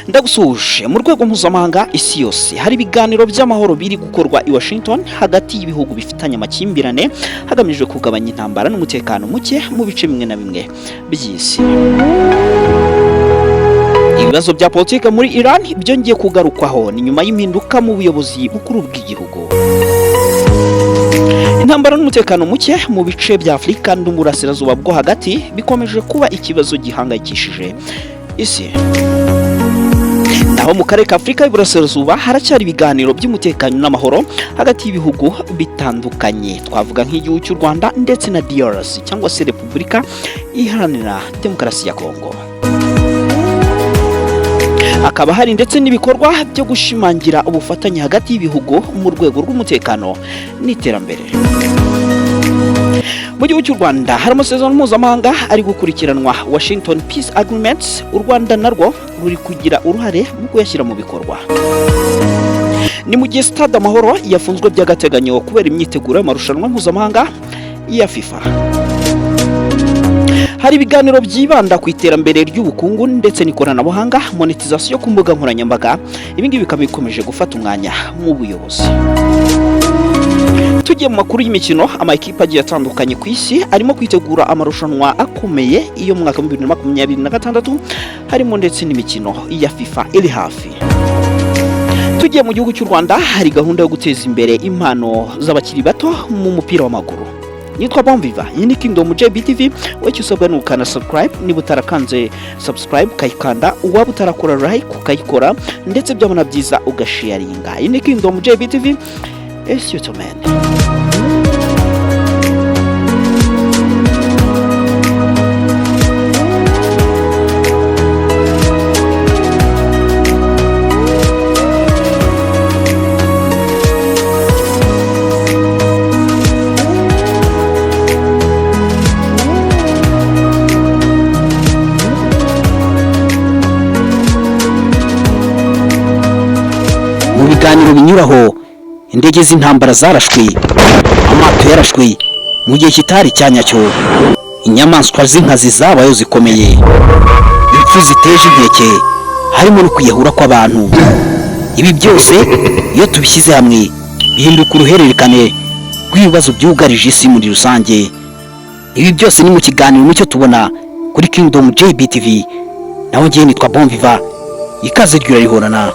Ndagusuje mu rwego mpuzamahanga isi yose hari ibiganiro by'amahoro biri gukorwa i Washington hagati y'ibihugu bifitanye amakimbirane hagamijwe kugabanya intambara n'umutekano muke mu bice bimwe na bimwe by'isi. Ibibazo bya politike muri Iran byongeye kugarukwaho ni nyuma y'impinduka mu buyobozi bukuru bw'igihugu. Intambara n'umutekano muke mu bice bya Afurika n'uburasirazuba bwo hagati bikomeje kuba ikibazo gihangayikishije isi. Naho mu karere ka Afurika y'uburasirazuba haracyari ibiganiro by'umutekano n'amahoro hagati y'ibihugu bitandukanye, twavuga nk'igihugu cy'u Rwanda ndetse na DRC cyangwa se Repubulika Iharanira Demokarasi ya Kongo. Hakaba hari ndetse n'ibikorwa byo gushimangira ubufatanye hagati y'ibihugu mu rwego rw'umutekano n'iterambere. Mu gihugu cy'u Rwanda hari amasezerano mpuzamahanga ari gukurikiranwa Washington Peace Agreements, u Rwanda narwo ruri kugira uruhare mu kuyashyira mu bikorwa. Ni mu gihe Stade Amahoro yafunzwe by'agateganyo kubera imyiteguro y'amarushanwa mpuzamahanga ya FIFA. Hari ibiganiro byibanda ku iterambere ry'ubukungu ndetse n'ikoranabuhanga, monetization ku mbuga nkoranyambaga, ibingibi bikaba bikomeje gufata umwanya mu buyobozi. Tugiye mu makuru y'imikino, amakipe agiye atandukanye ku isi arimo kwitegura amarushanwa akomeye iyo mu mwaka wa 2026 harimo ndetse n'imikino ya FIFA iri hafi. Tugiye mu gihugu cy'u Rwanda hari gahunda yo guteza imbere impano z'abakiri bato mu mupira w'amaguru. Nitwa Bomviva, iyi ni Kingdom JBTV, wacyo usabwa n'ukana subscribe niba utarakanze subscribe kayikanda, uwaba utarakora like ukayikora ndetse byabona byiza ugasharinga. Iyi ni Kingdom JBTV, it's your man. Ibiganiro binyuraho, indege z'intambara zarashwe, amato yarashwe mu gihe kitari cyanyacyo, inyamaswa z'inkazi zabayo zikomeye, impfu ziteje inkeke, harimo no kwiyahura kw'abantu. Ibi byose iyo tubishyize hamwe bihinduka uruhererekane rw'ibibazo byugarije isi muri rusange. Ibi byose ni mu kiganiro mucyo tubona kuri Kingdom JBTV. Naho ngiye nitwa Bomviva, ikaze ryurarihorana.